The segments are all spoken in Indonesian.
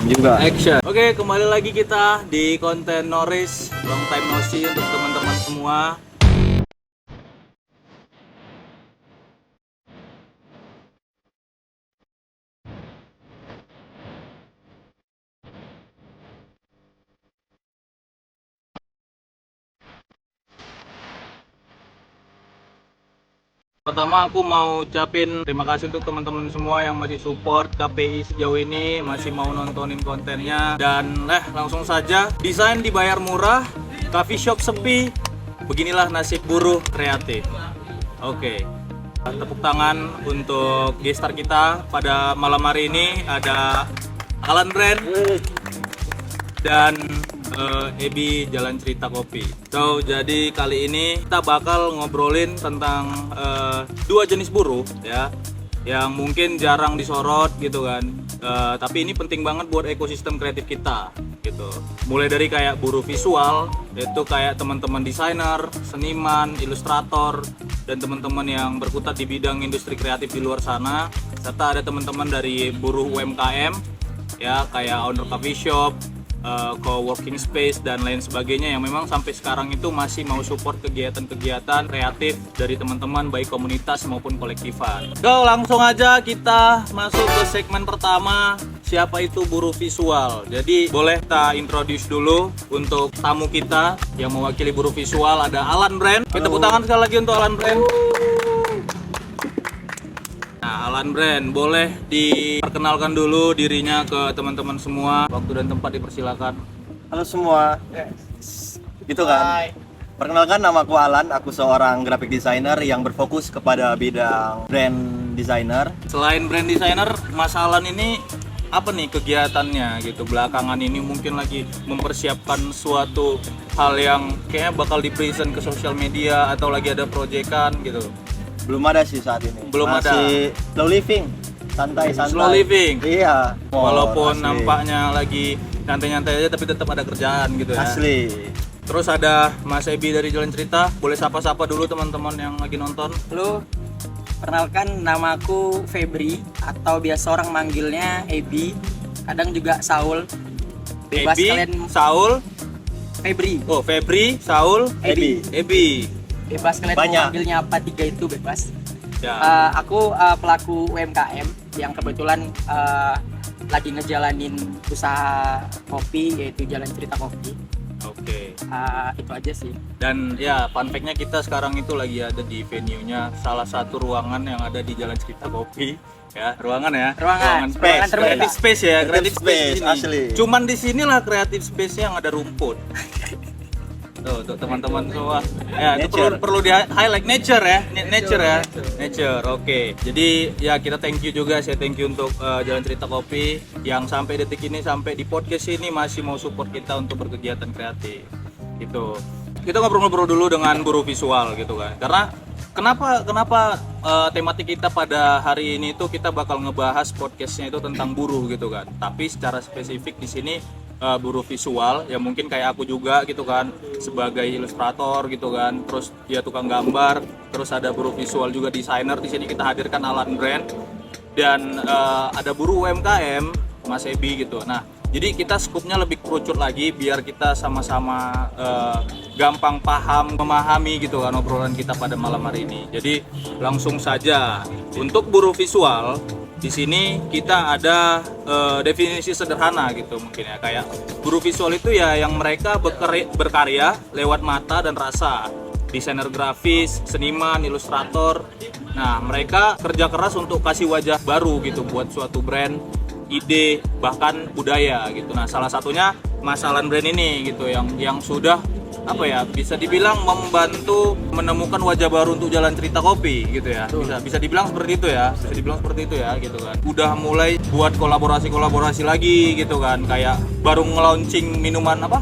juga. Action. Oke, kembali lagi kita di konten Norris. Long time no see untuk teman-teman semua. Pertama aku mau ucapin terima kasih untuk teman-teman semua yang masih support KPI sejauh ini, masih mau nontonin kontennya. Dan langsung saja, desain dibayar murah, coffee shop sepi, beginilah nasib buruh kreatif. Oke, tepuk tangan untuk gestar kita pada malam hari ini. Ada Alan Brand dan Ebi Jalan Cerita Kopi. So, jadi kali ini kita bakal ngobrolin tentang dua jenis buruh ya, yang mungkin jarang disorot gitu kan. Tapi ini penting banget buat ekosistem kreatif kita gitu. Mulai dari kayak buruh visual, itu kayak teman-teman desainer, seniman, ilustrator, dan teman-teman yang berkutat di bidang industri kreatif di luar sana. Serta ada teman-teman dari buruh UMKM ya, kayak owner coffee shop, co-working space dan lain sebagainya, yang memang sampai sekarang itu masih mau support kegiatan-kegiatan kreatif dari teman-teman baik komunitas maupun kolektifan. So, langsung aja kita masuk ke segmen pertama, siapa itu buruh visual. Jadi boleh kita introduce dulu untuk tamu kita yang mewakili buruh visual, ada Alan Brand. Kita tepuk tangan sekali lagi untuk Alan Brand. Nah, Alan Brand, boleh diperkenalkan dulu dirinya ke teman-teman semua. Waktu dan tempat dipersilakan. Halo semua. Gitu kan. Perkenalkan, nama aku Alan, aku seorang graphic designer yang berfokus kepada bidang brand designer. Selain brand designer, Mas Alan ini apa nih kegiatannya gitu? Belakangan ini mungkin lagi mempersiapkan suatu hal yang kayaknya bakal di-present ke sosial media atau lagi ada proyekan gitu. Belum ada sih saat ini. Belum Masih ada. Slow living, santai-santai. Slow living. Iya. Walaupun asli. nampaknya lagi nyantai-nyantai aja, tapi tetap ada kerjaan gitu ya. Asli. Terus ada Mas Ebi dari Jalan Cerita. Boleh sapa-sapa dulu teman-teman yang lagi nonton. Halo, perkenalkan nama aku Febri atau biasa orang manggilnya Ebi, kadang juga Saul. Bebas Ebi, kalian Saul, Febri, oh Febri, Saul, Ebi. Ebi. Bebas kalian Banyak. mau manggilnya apa, tiga itu bebas. Ya. Aku pelaku UMKM yang kebetulan lagi ngejalanin usaha kopi, yaitu Jalan Cerita Kopi. Oke. Itu aja sih. Dan ya, fun fact-nya kita sekarang itu lagi ada di venue-nya salah satu ruangan yang ada di Jalan Cerita Kopi. Ya, ruangan ya. Ruangan space. terbuka. Creative space ya, creative space space, di sini. asli. Cuman di sinilah creative space-nya yang ada rumput. Tuh, untuk teman-teman semua. Ya, itu Nature. perlu di highlight nature ya. Nature ya. Nature. Oke. Jadi ya kita thank you juga, saya thank you untuk Jalan Cerita Kopi yang sampai detik ini, sampai di podcast ini masih mau support kita untuk berkegiatan kreatif. Gitu. Kita ngobrol-ngobrol dulu dengan buruh visual gitu kan. Karena kenapa tematik kita pada hari ini itu kita bakal ngebahas podcastnya itu tentang buruh gitu kan. Tapi secara spesifik di sini buruh visual ya, mungkin kayak aku juga gitu kan, sebagai ilustrator gitu kan, terus dia tukang gambar, terus ada buruh visual juga desainer. Di sini kita hadirkan Alan Brand dan ada buruh UMKM Mas Ebi gitu. Nah, jadi kita skupnya lebih kerucut lagi biar kita sama-sama gampang paham, memahami gitu kan obrolan kita pada malam hari ini. Jadi langsung saja untuk buruh visual. Di sini kita ada definisi sederhana gitu mungkin ya, kayak buruh visual itu ya yang mereka berkarya lewat mata dan rasa. Desainer grafis, seniman, ilustrator. Nah, mereka kerja keras untuk kasih wajah baru gitu buat suatu brand, ide, bahkan budaya gitu. Nah, salah satunya Mas Alan Brand ini gitu yang sudah apa ya, bisa dibilang membantu menemukan wajah baru untuk Jalan Cerita Kopi gitu ya. Bisa dibilang seperti itu ya. Bisa dibilang seperti itu ya gitu kan. Udah mulai buat kolaborasi lagi gitu kan. Kayak baru nge-launching minuman apa?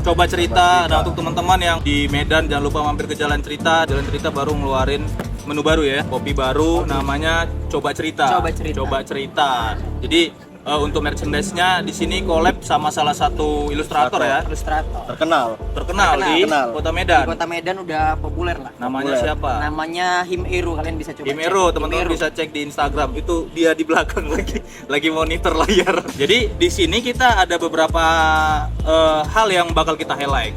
Coba cerita. Nah, untuk teman-teman yang di Medan jangan lupa mampir ke Jalan Cerita. Jalan Cerita baru ngeluarin menu baru ya, kopi baru namanya Coba Cerita. Jadi untuk merchandise-nya di sini collab sama salah satu ilustrator ya. Ilustrator. Terkenal. Terkenal di Terkenal. Kota Di Medan. Kota Medan udah populer lah. Namanya Populer. siapa? Namanya Him Eru, kalian bisa coba. Himero, cek. teman-teman Him Eru. bisa cek di Instagram. Itu dia di belakang lagi monitor layar. Jadi di sini kita ada beberapa hal yang bakal kita highlight.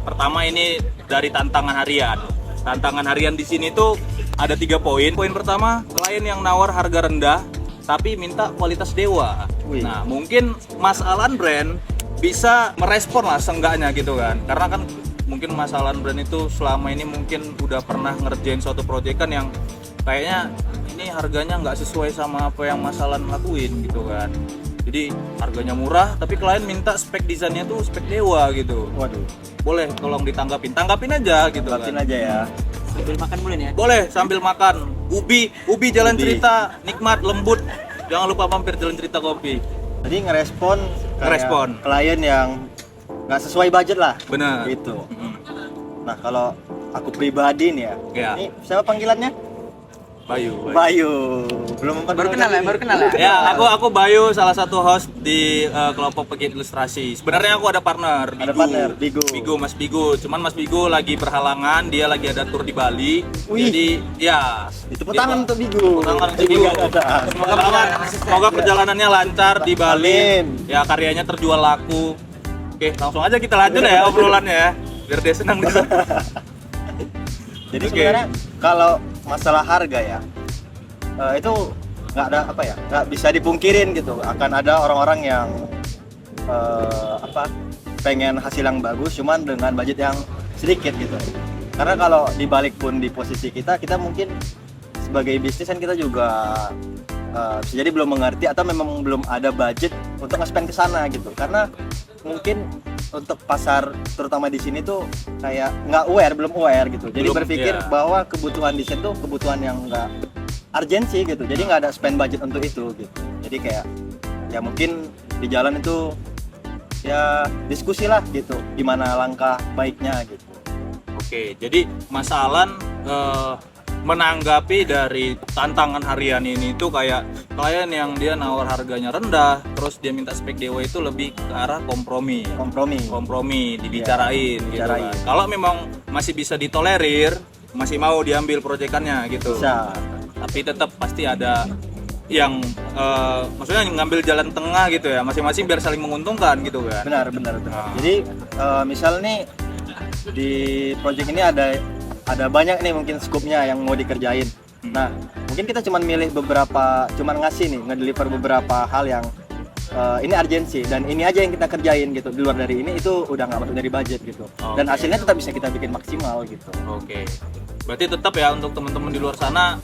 Pertama ini dari tantangan harian. Tantangan harian di sini tuh ada 3 poin. Poin pertama, klien yang nawar harga rendah tapi minta kualitas dewa. Wih. Nah, mungkin Mas Alan Brand bisa merespon lah seenggaknya gitu kan. Karena kan mungkin Mas Alan Brand itu selama ini mungkin udah pernah ngerjain suatu proyekan yang kayaknya ini harganya nggak sesuai sama apa yang Mas Alan lakuin gitu kan. Jadi harganya murah tapi klien minta spek desainnya tuh spek dewa gitu. Waduh. Boleh tolong tanggapin aja gitu Latin kan. aja ya. Sambil makan boleh nih ya. Boleh sambil makan. Ubi jalan Ubi. cerita nikmat lembut. Jangan lupa mampir Jalan Cerita Kopi. Jadi ngerespon kayak Ngerespon. klien yang nggak sesuai budget lah. Bener. Gitu. Mm-mm. Nah, kalau aku pribadi nih ya. Ya. Ini siapa panggilannya? Bayu. Bayu. Belum Baru kenal ya, baru kenal ya. Ya, aku Bayu, salah satu host di kelompok pegiat ilustrasi. Sebenarnya aku ada partner, Ada partner, Bigo. Mas Bigo. Cuman Mas Bigo lagi berhalangan, dia lagi ada tour di Bali. Wih. Jadi, ya. Tepuk tangan untuk Bigo. Tepuk tangan untuk Bigo. Semoga perjalanannya lancar di Bali. Amin. Ya, karyanya terjual laku. Oke, langsung aja kita lanjut ya obrolannya ya. Biar dia senang di sana. Jadi Oke. sebenarnya kalau masalah harga ya, itu nggak ada apa ya, nggak bisa dipungkirin gitu. Akan ada orang-orang yang pengen hasil yang bagus, cuman dengan budget yang sedikit gitu. Karena kalau dibalik pun di posisi kita mungkin sebagai bisnis kan kita juga bisa jadi belum mengerti atau memang belum ada budget untuk nge-spend ke sana gitu. Karena mungkin untuk pasar terutama di sini tuh kayak belum aware gitu. Jadi Belum, berpikir ya. bahwa kebutuhan desain tuh kebutuhan yang enggak urgensi gitu. Jadi nggak ada spend budget untuk itu gitu. Jadi kayak ya mungkin di jalan itu ya diskusi lah gitu. Gimana langkah baiknya gitu. Oke, jadi Mas Alan menanggapi dari tantangan harian ini tuh kayak klien yang dia nawar harganya rendah, terus dia minta spek dewa itu lebih ke arah kompromi. Kompromi dibicarain gitu dibicarain. kan. Kalau memang masih bisa ditolerir, masih mau diambil proyekannya gitu. Bisa. Tapi tetap pasti ada yang maksudnya ngambil jalan tengah gitu ya, masing-masing biar saling menguntungkan gitu kan. Benar. Jadi misal nih di project ini ada banyak nih mungkin skupnya yang mau dikerjain. Nah, mungkin kita cuman ngasih nih, ngedeliver beberapa hal yang ini urgensi dan ini aja yang kita kerjain gitu. Di luar dari ini itu udah nggak masuk dari budget gitu. Dan Oke. hasilnya tetap bisa kita bikin maksimal gitu. Oke. Berarti tetap ya untuk teman-teman di luar sana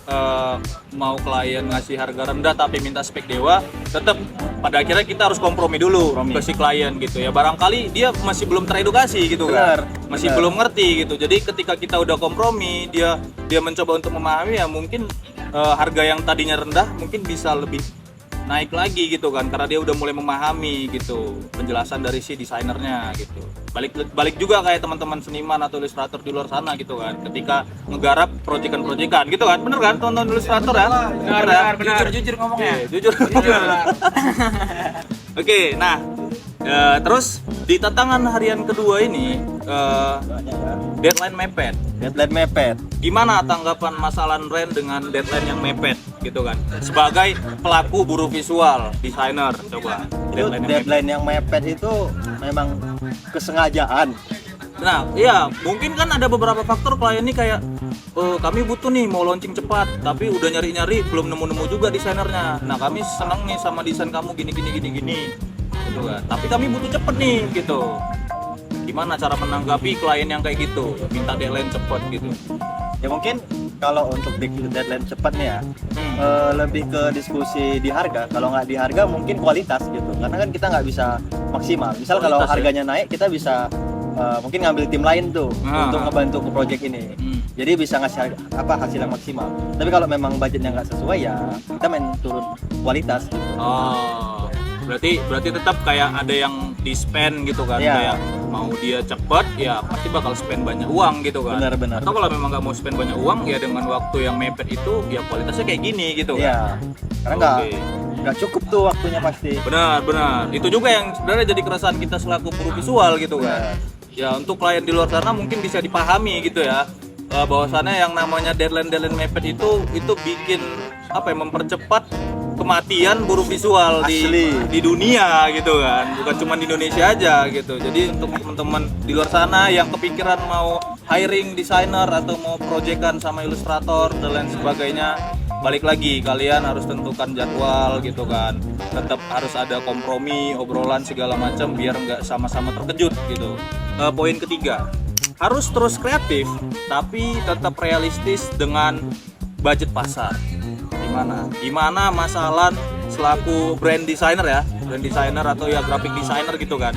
mau klien ngasih harga rendah tapi minta spek dewa, tetap pada akhirnya kita harus kompromi dulu ke si klien gitu ya. Barangkali dia masih belum teredukasi gitu Benar, kan. Masih benar. belum ngerti gitu. Jadi ketika kita udah kompromi, dia mencoba untuk memahami ya mungkin harga yang tadinya rendah mungkin bisa lebih naik lagi gitu kan karena dia udah mulai memahami gitu penjelasan dari si desainernya gitu. Balik juga kayak teman-teman seniman atau ilustrator di luar sana gitu kan ketika ngegarap proyekan-proyekan gitu kan. Bener kan teman-teman ilustrator ya? Benar. Jujur ngomongnya. Oke, jujur. Oke, nah terus di tantangan harian kedua ini deadline mepet. Deadline mepet. Gimana tanggapan Mas Alan Brand dengan deadline yang mepet gitu kan? Sebagai pelaku buruh visual, desainer, coba Itu deadline yang mepet. deadline yang mepet itu memang kesengajaan. Nah, iya, mungkin kan ada beberapa faktor klien ini kayak kami butuh nih mau launching cepat, tapi udah nyari-nyari belum nemu-nemu juga desainernya. Nah, kami seneng nih sama desain kamu gini gitu kan. Tapi kami butuh cepet nih gitu. Gimana cara menanggapi klien yang kayak gitu, minta deadline cepet gitu? Ya mungkin kalau untuk deadline cepat nih ya, lebih ke diskusi di harga. Kalau nggak di harga mungkin kualitas gitu. Karena kan kita nggak bisa maksimal. Misal kalau Kualitas, ya? harganya naik, kita bisa mungkin ngambil tim lain tuh untuk ngebantu ke project ini. Jadi bisa ngasih hasil yang maksimal. Tapi kalau memang budgetnya nggak sesuai ya kita main turun kualitas. Gitu. Oh, berarti tetap kayak ada yang di spend gitu kan, Iya. kayak mau dia cepet ya pasti bakal spend banyak uang gitu kan. Benar. Atau kalau memang nggak mau spend banyak uang ya dengan waktu yang mepet itu ya kualitasnya kayak gini gitu kan. Iya. Karena nggak Oke. nggak cukup tuh waktunya pasti. Benar. Itu juga yang sebenarnya jadi keresahan kita selaku guru visual gitu kan. Ya untuk klien di luar sana mungkin bisa dipahami gitu ya. Bahwasannya yang namanya deadline mepet itu bikin apa ya, mempercepat kematian buruh visual di dunia gitu kan, bukan cuma di Indonesia aja gitu. Jadi untuk teman-teman di luar sana yang kepikiran mau hiring desainer atau mau proyekan sama ilustrator dan lain sebagainya, balik lagi kalian harus tentukan jadwal gitu kan, tetap harus ada kompromi, obrolan segala macam biar nggak sama-sama terkejut gitu. Poin ketiga, harus terus kreatif tapi tetap realistis dengan budget pasar. Gimana Mas Alan selaku brand designer atau ya graphic designer gitu kan,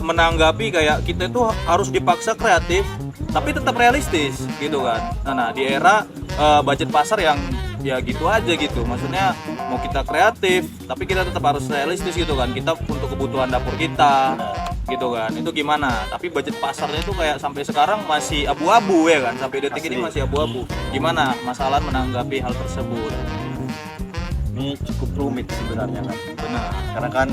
menanggapi kayak kita itu harus dipaksa kreatif tapi tetap realistis gitu kan. Nah di era budget pasar yang ya gitu aja gitu, maksudnya mau kita kreatif tapi kita tetap harus realistis gitu kan, kita untuk kebutuhan dapur kita gitu kan. Itu gimana? Tapi budget pasarnya itu kayak sampai sekarang masih abu-abu ya kan, sampai detik ini masih abu-abu. Gimana Mas Alan menanggapi hal tersebut? Ini cukup rumit sebenarnya kan. Benar. Karena kan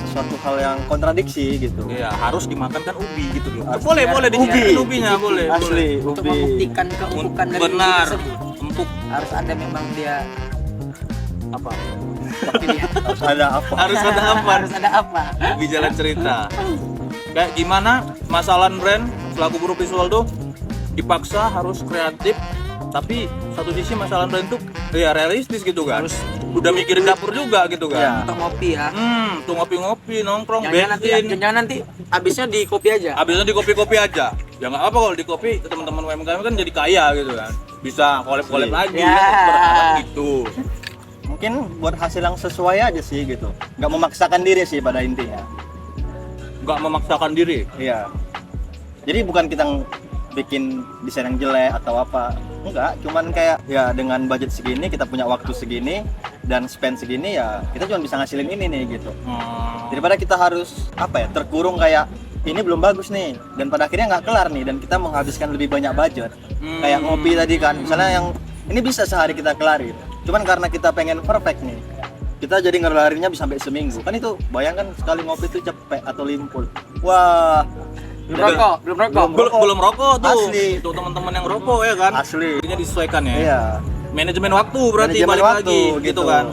sesuatu hal yang kontradiksi gitu. Iya, harus dimakan kan ubi gitu loh. Harus Boleh dicicipin ubinya, boleh. Asli, Untuk ubi. membuktikan keempukan dari Benar. diri tersebut, Empuk harus ada memang dia apa? seperti dia. Harus ada apa? Harus ada apa? Harus ada apa? Di jalan cerita. Kayak gimana Mas Alan brand selaku guru visual tuh dipaksa harus kreatif, tapi satu sisi Mas Alan brand tuh ya realistis gitu kan. Harus udah mikirin dapur juga gitu kan. Ya. Untuk ngopi ya. Tuh ngopi-ngopi, nongkrong, Jangan nanti habisnya di kopi aja. Habisnya di kopi-kopi aja. Ya nggak apa kalau di kopi teman-teman UMKM kan jadi kaya gitu kan. Bisa collab lagi, Ya. berharap gitu. Mungkin buat hasil yang sesuai aja sih gitu. Nggak memaksakan diri sih pada intinya. Nggak memaksakan diri. Iya. Jadi bukan kita bikin desain yang jelek atau apa. Enggak, cuman kayak ya dengan budget segini, kita punya waktu segini dan spend segini, ya kita cuma bisa ngasilin ini nih gitu. Daripada kita harus apa ya, terkurung kayak ini belum bagus nih dan pada akhirnya nggak kelar nih dan kita menghabiskan lebih banyak budget. Kayak ngopi tadi kan, misalnya yang ini bisa sehari kita kelarin. Cuman karena kita pengen perfect nih, kita jadi ngelarinya bisa sampai seminggu. Kan itu bayangkan sekali ngopi itu cepet atau limpul. Wah, Belum rokok. Belum rokok tuh. Asli. Untuk teman-teman yang rokok ya kan. Asli. Intinya disesuaikan ya. Iya. Manajemen waktu berarti Manajemen balik waktu, lagi gitu gitu. kan.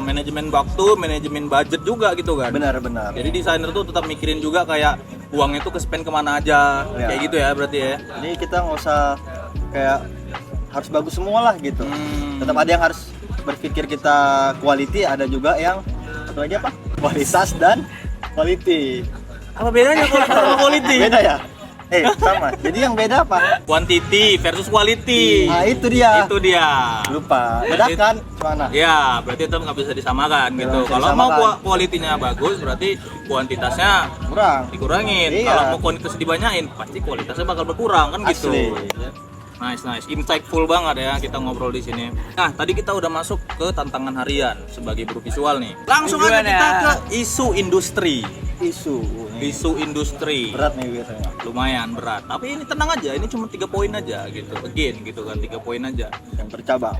Manajemen waktu, manajemen budget juga gitu kan. Benar-benar. Jadi desainer tuh tetap mikirin juga kayak uangnya tuh ke spend kemana aja, Ya. kayak gitu ya berarti ya. Jadi kita nggak usah kayak harus bagus semua lah gitu. Tetap ada yang harus berpikir kita quality, ada juga yang satu lagi apa? Kualitas dan quality. Apa bedanya kalau sama quality? Beda ya? Sama. Jadi yang beda apa? Quantity versus quality. Nah, itu dia. Itu dia. Lupa. Bedakan mana? Ya, berarti itu nggak bisa disamakan gitu. bisa Kalau mau disamakan. kualitinya bagus, berarti kuantitasnya Kurang. dikurangin. Iya. Kalau mau kuantitas dibanyain, pasti kualitasnya bakal berkurang kan gitu. Asli. Nice, insightful banget ya kita ngobrol di sini. Nah, tadi kita udah masuk ke tantangan harian sebagai guru visual nih. Langsung aja Gimana? kita ke isu industri. Isu Industri. berat nih biasanya. Lumayan berat. Tapi ini tenang aja, ini cuma 3 poin aja gitu. Again gitu kan, 3 poin aja. Yang bercabang.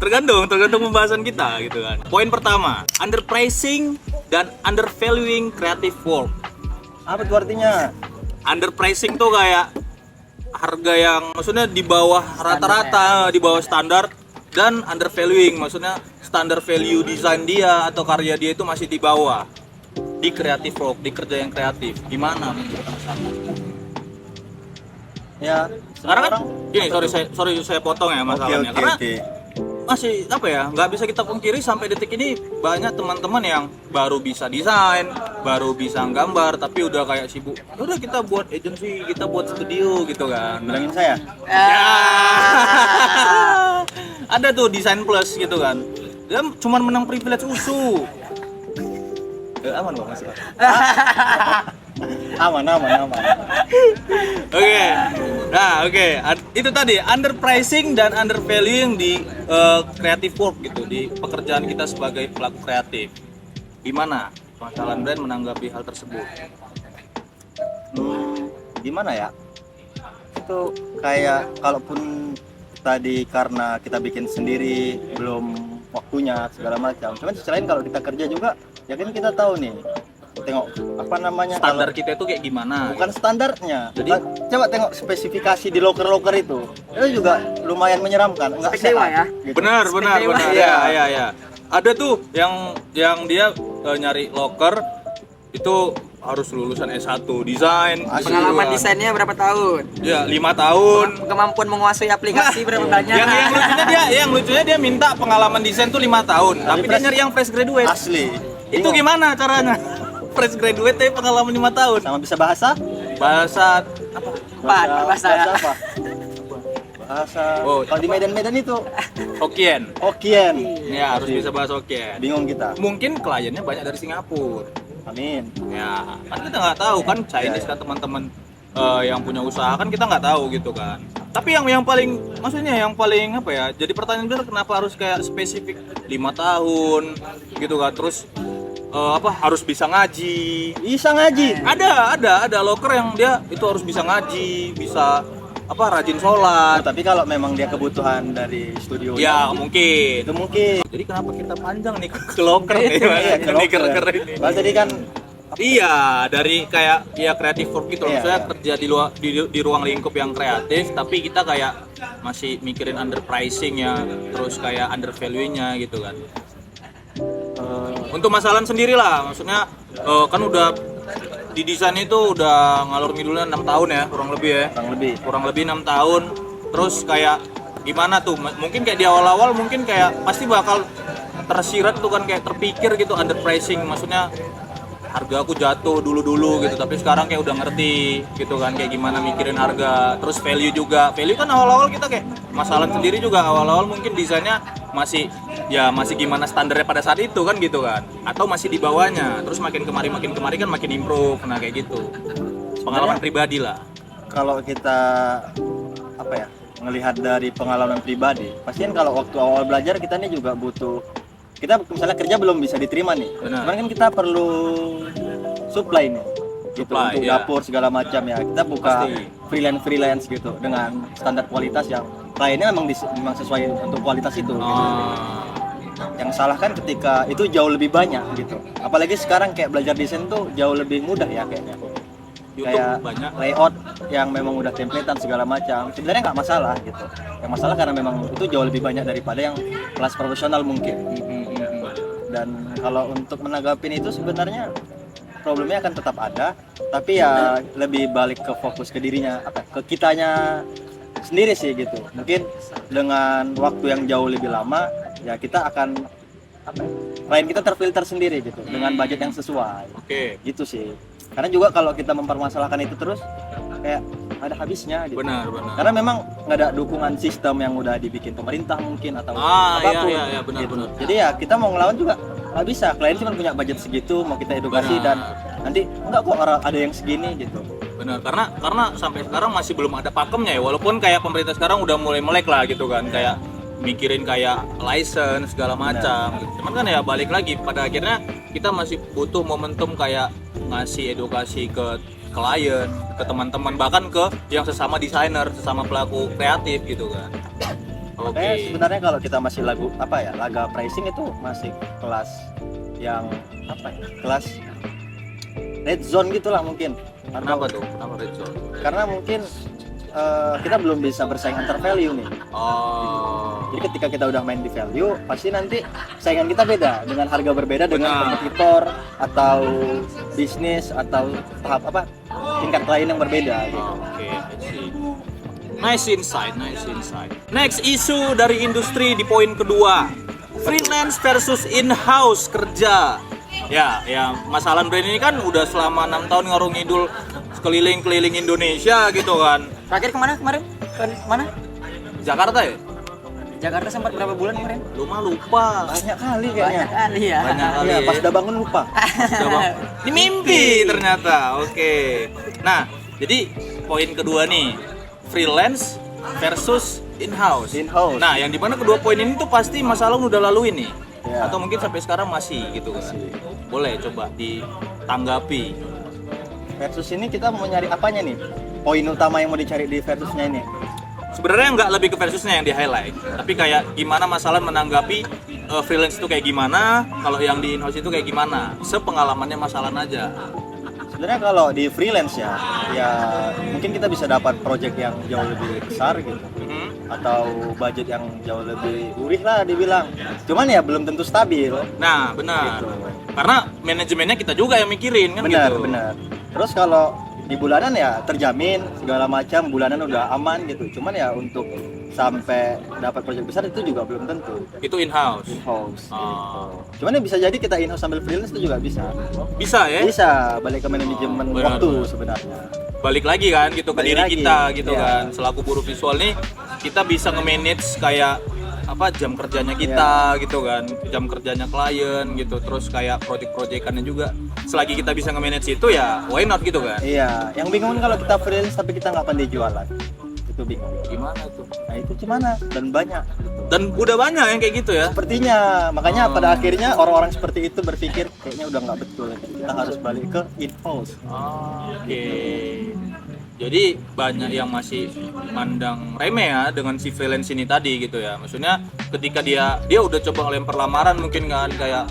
tergantung pembahasan kita gitu kan. Poin pertama, underpricing dan undervaluing creative work. Apa tuh artinya? Underpricing tuh kayak harga yang maksudnya di bawah rata-rata, di bawah standar, dan undervaluing maksudnya standar value desain dia atau karya dia itu masih di bawah di creative work, di kerja yang kreatif. Gimana menurut Mas Alan? Ya, Sekarang kan orang- gini, sorry saya potong ya masalahnya. Oke, Karena oke. masih apa ya, nggak bisa kita pungkiri sampai detik ini banyak teman-teman yang baru bisa desain, baru bisa gambar, tapi udah kayak sibuk. Udah kita buat agency, kita buat studio gitu kan. Bilangin saya. Ya. Ada tuh desain plus gitu kan. Dia cuman menang privilege USU. Aman bang, masih aman. Oke. Nah, oke. Itu tadi underpricing dan undervaluing di creative work gitu, di pekerjaan kita sebagai pelaku kreatif. Gimana Mas Alan Brand menanggapi hal tersebut? Gimana ya? Itu kayak kalaupun tadi karena kita bikin sendiri belum waktunya segala macam. Cuman sisi lain kalau kita kerja juga, ya kan kita tahu nih, tengok apa namanya Standar kita itu kayak gimana? bukan standarnya. Jadi- Coba tengok spesifikasi di loker-loker itu juga lumayan menyeramkan, enggak Spek dewa sehat. ya? Gitu. Benar, Spek benar, dewa. benar. Iya. Ya. Ada tuh yang dia nyari locker itu harus lulusan S1 desain. Pengalaman desainnya berapa tahun? Ya, 5 tahun. Kemampuan menguasai aplikasi berapa banyak? Yang lucunya dia minta pengalaman desain tuh 5 tahun, tapi dia fresh- nyari yang fresh graduate. Asli. Itu gimana caranya? Fresh graduate tapi pengalaman 5 tahun. Sama bisa bahasa? Bahasa Bahasa apa? Bahasa. Oh. Kalau di Medan itu Hokkien. Hokkien. Ya, harus bisa bahasa Hokkien. Bingung kita. Mungkin kliennya banyak dari Singapura. Amin. Ya, kan kita nggak tahu kan Chinese Ya. kan teman-teman yang punya usaha kan kita nggak tahu gitu kan. Tapi yang paling maksudnya yang paling apa ya? Jadi pertanyaan besar kenapa harus kayak spesifik 5 tahun gitu kan? Terus harus bisa ngaji. Bisa ngaji. Ada loker yang dia itu harus bisa ngaji, bisa rajin sholat. Tapi kalau memang dia kebutuhan dari studio Ya mungkin. itu mungkin. Jadi kenapa kita panjang nih ke loker nih? Iya, ke loker. Loker ini. Bahas tadi kan Iya, dari kayak ya kreatif work gitu. Iya, Maksudnya iya. kerja di ruang lingkup yang kreatif, tapi kita kayak masih mikirin underpricing ya, terus kayak undervalue-nya gitu kan. Untuk masalah sendiri lah, maksudnya kan udah di desain itu udah ngalur ngidulnya 6 tahun ya, kurang lebih ya. Kurang lebih 6 tahun. Terus kayak gimana tuh? Mungkin kayak di awal-awal mungkin kayak pasti bakal tersirat tuh kan, kayak terpikir gitu underpricing, maksudnya harga aku jatuh dulu gitu, tapi sekarang kayak udah ngerti gitu kan kayak gimana mikirin harga. Terus value kan awal-awal kita kayak masalah sendiri juga awal-awal mungkin desainnya masih gimana standarnya pada saat itu kan gitu kan, atau masih di bawahnya. Terus makin kemari kan makin improve. Nah kayak gitu pengalaman pribadi lah. kalau kita ngelihat dari pengalaman pribadi, pasti kan kalau waktu awal belajar kita nih juga butuh, kita misalnya kerja belum bisa diterima nih, Benar. cuman kan kita perlu supply nih gitu, Supply, untuk ya. dapur segala macam ya, kita buka Pasti. freelance gitu dengan standar kualitas yang kliennya memang sesuai untuk kualitas itu gitu. Yang salah kan ketika itu jauh lebih banyak gitu, apalagi sekarang kayak belajar desain tuh jauh lebih mudah ya kayaknya, YouTube kayak banyak. layout yang memang udah templatean segala macam, sebenarnya nggak masalah gitu. Yang masalah karena memang itu jauh lebih banyak daripada yang kelas profesional mungkin. Dan kalau untuk menanggapin itu sebenarnya problemnya akan tetap ada, tapi ya lebih balik ke fokus ke dirinya, ke kitanya sendiri sih gitu. Mungkin dengan waktu yang jauh lebih lama ya kita akan klien kita terfilter sendiri gitu dengan budget yang sesuai. Oke. Gitu sih. Karena juga kalau kita mempermasalahkan itu terus kayak ada habisnya gitu. Benar. Karena memang nggak ada dukungan sistem yang udah dibikin pemerintah mungkin atau Iya, apapun. iya, benar. Jadi ya kita mau ngelawan juga nggak bisa. Klien cuma punya budget segitu, mau kita edukasi Benar. dan nanti enggak kok orang ada yang segini gitu. Benar, karena sampai sekarang masih belum ada pakemnya ya, walaupun kayak pemerintah sekarang udah mulai melek lah gitu kan, kayak mikirin kayak license segala macam gitu. Cuman kan ya balik lagi pada akhirnya kita masih butuh momentum kayak ngasih edukasi ke klien, ke teman-teman, bahkan ke yang sesama desainer, sesama pelaku kreatif gitu kan. Oke. Makanya sebenarnya kalau kita masih laga pricing itu masih kelas yang kelas red zone gitulah mungkin. Kenapa tuh? Kenapa red zone? Karena mungkin kita belum bisa bersaing antar value nih. Oh. Jadi ketika kita udah main di value, pasti nanti saingan kita beda dengan harga berbeda dengan Benar. kompetitor atau bisnis atau tingkat klien yang berbeda gitu. Oke, I see. Nice insight. Next isu dari industri di poin kedua, freelance versus in-house kerja. Ya, masalah brand ini kan udah selama 6 tahun ngarung ngidul keliling Indonesia gitu kan. Terakhir kemana kemarin? Mana? Jakarta ya? Jakarta sempat berapa bulan kemarin? Lupa. Banyak kali kayaknya. Banyak kali ya. Banyak kali. Iya, pas udah bangun lupa. Udah, Bang. Ini mimpi ternyata. Oke. Nah, jadi poin kedua nih, freelance versus in-house. In-house. Nah, yang dimana kedua poin ini tuh pasti masalah udah lalui nih. Ya. Atau mungkin sampai sekarang masih gitu kan. Boleh coba ditanggapi. Versus ini kita mau nyari apanya nih? Poin utama yang mau dicari di versusnya ini. sebenarnya nggak lebih ke versusnya yang di highlight, tapi kayak gimana masalah menanggapi freelance itu kayak gimana, kalau yang di in-house itu kayak gimana, sepengalamannya masalah aja. Sebenarnya kalau di freelance ya mungkin kita bisa dapat project yang jauh lebih besar gitu, atau budget yang jauh lebih gurih lah dibilang. Cuman ya belum tentu stabil. Nah benar, Gitu. karena manajemennya kita juga yang mikirin kan Benar, gitu. benar. Terus kalau di bulanan ya terjamin segala macam, bulanan udah aman gitu. Cuman ya untuk sampai dapat project besar itu juga belum tentu. Itu in-house. In-house. Oh. Cuman ya bisa jadi kita in-house sambil freelance itu juga bisa. Bisa ya? Bisa balik ke manajemen benar, waktu benar. sebenarnya. Balik lagi kan gitu ke Balik diri lagi, kita gitu iya. kan. Selaku buruh visual nih kita bisa nge-manage kayak apa jam kerjanya kita gitu kan, jam kerjanya klien gitu, terus kayak project-projectannya juga. Selagi kita bisa nge-manage itu ya why not gitu kan? Iya, yang bingung kan kalau kita freelance tapi kita nggak pandai jualan. Itu bingung. Gimana tuh? Nah itu gimana? Dan banyak. Dan udah banyak yang kayak gitu ya. Sepertinya, makanya pada akhirnya orang-orang seperti itu berpikir kayaknya udah nggak betul. Kita harus balik ke in-house. Oke. Jadi banyak yang masih mandang remeh ya dengan si freelance ini tadi gitu ya. Maksudnya ketika dia udah coba lempar lamaran mungkin kan kayak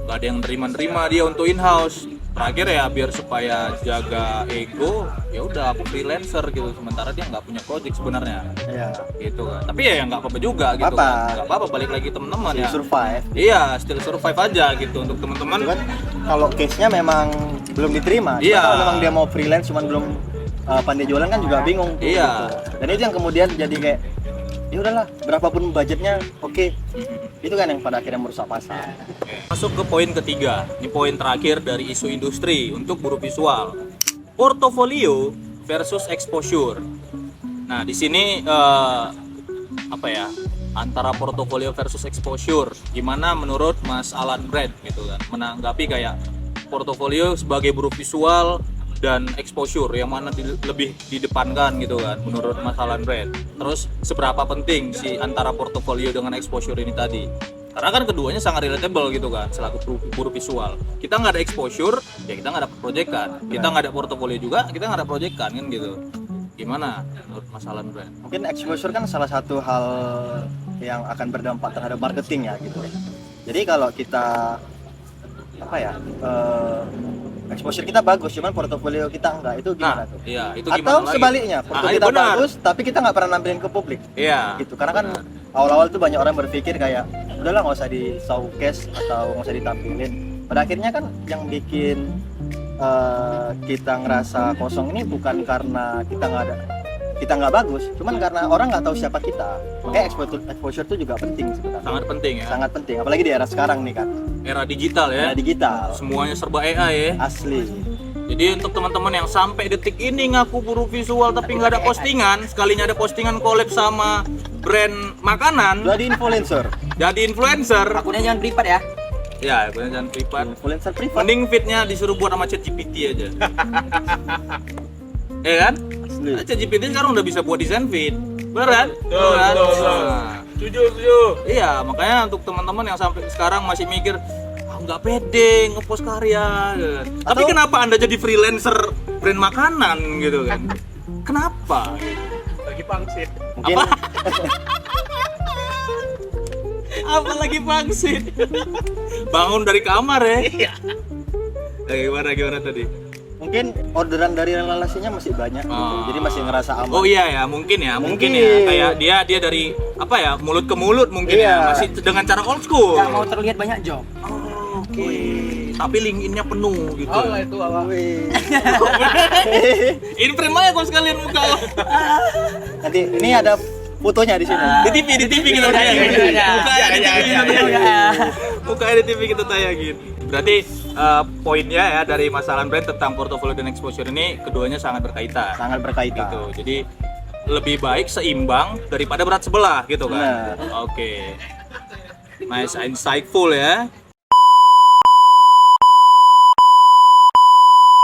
gak ada yang terima dia untuk in-house. Terakhir ya biar supaya jaga ego, ya udah aku freelancer gitu. Sementara dia nggak punya project sebenarnya. Iya. Gitu kan. Tapi ya nggak apa-apa juga gitu Apa-apa. kan. Nggak apa-apa balik lagi teman-teman ya. Survive. Iya, still survive aja gitu untuk teman-teman. Cuman kalau case-nya memang belum diterima. Cuman Iya. kalau memang dia mau freelance cuman belum pandai jualan kan juga bingung tuh, Iya. gitu. Dan itu yang kemudian jadi kayak ya udahlah berapapun budgetnya oke. Itu kan yang pada akhirnya merusak pasar. Masuk ke poin ketiga, ini poin terakhir dari isu industri untuk buruh visual. Portofolio versus exposure. Nah, di sini apa ya? Antara portofolio versus exposure. Gimana menurut Mas Alan Brand gitu kan? Menanggapi kayak portofolio sebagai buruh visual dan exposure yang mana lebih didepankan gitu kan menurut Mas Alan Brand. Terus seberapa penting sih antara portofolio dengan exposure ini tadi? Karena kan keduanya sangat relatable gitu kan selaku buruh visual. Kita nggak ada exposure, ya kita nggak dapat proyekan. Kita nggak ada portofolio juga, kita nggak ada proyekan kan gitu. Gimana menurut Mas Alan Brand? Mungkin exposure kan salah satu hal yang akan berdampak terhadap marketing ya gitu. Jadi kalau kita apa ya exposure kita bagus, cuman portofolio kita enggak, itu gimana tuh? Iya, itu Atau gimana lagi? sebaliknya, portofolio kita benar. bagus, tapi kita nggak pernah nampilin ke publik, Iya. gitu. Karena kan awal-awal tuh banyak orang berpikir kayak, udahlah nggak usah di showcase atau nggak usah ditampilin. Pada akhirnya kan yang bikin kita ngerasa kosong ini bukan karena kita nggak bagus, cuman karena orang nggak tahu siapa kita. Makanya exposure itu juga penting sebenarnya. Sangat penting ya. Sangat penting, apalagi di era sekarang nih kan, Era digital ya. era digital, Semuanya serba AI ya. asli. Jadi untuk teman-teman yang sampai detik ini ngaku buruh visual tapi nggak ada postingan, sekalinya ada postingan collab sama brand makanan, Jadi influencer, jadi influencer. Akunnya jangan privat ya. Ya, jangan privat. influencer privat, Mending fitnya disuruh buat sama ChatGPT aja. Ya kan? asli. ChatGPT sekarang udah bisa buat desain feed. Bener kan? Betul, Bener kan? betul. Nah, Setuju. iya, makanya untuk teman-teman yang sampai sekarang masih mikir nggak pede ngepost karya gitu kan. Tapi Atau- kenapa Anda jadi freelancer brand makanan gitu kan? Kenapa? Lagi pangsit. Mungkin Apalagi pangsit. Bangun dari kamar ya. Iya. Gimana tadi? mungkin orderan dari relasinya masih banyak gitu. Ah. Jadi masih ngerasa aman. Oh iya ya, mungkin ya Mungkin. kayak dia dari apa ya, mulut ke mulut mungkin Iya. ya, masih dengan cara old school. Nggak mau terlihat banyak job. Oke. Tapi LinkedIn-nya penuh gitu. Oh itu awal. Wih. Ini frame aja kok sekalian muka. Nanti ini ada fotonya di sini. Di TV kita tayangin. Iya. Mukanya di TV kita tayangin. Iya. Mukanya di TV kita tayangin. Berarti poinnya ya dari Mas Alan Brand tentang portofolio dan exposure ini keduanya sangat berkaitan. Sangat berkaitan. Gitu. Jadi lebih baik seimbang daripada berat sebelah gitu kan. Benar. Oke. Nice, insightful ya.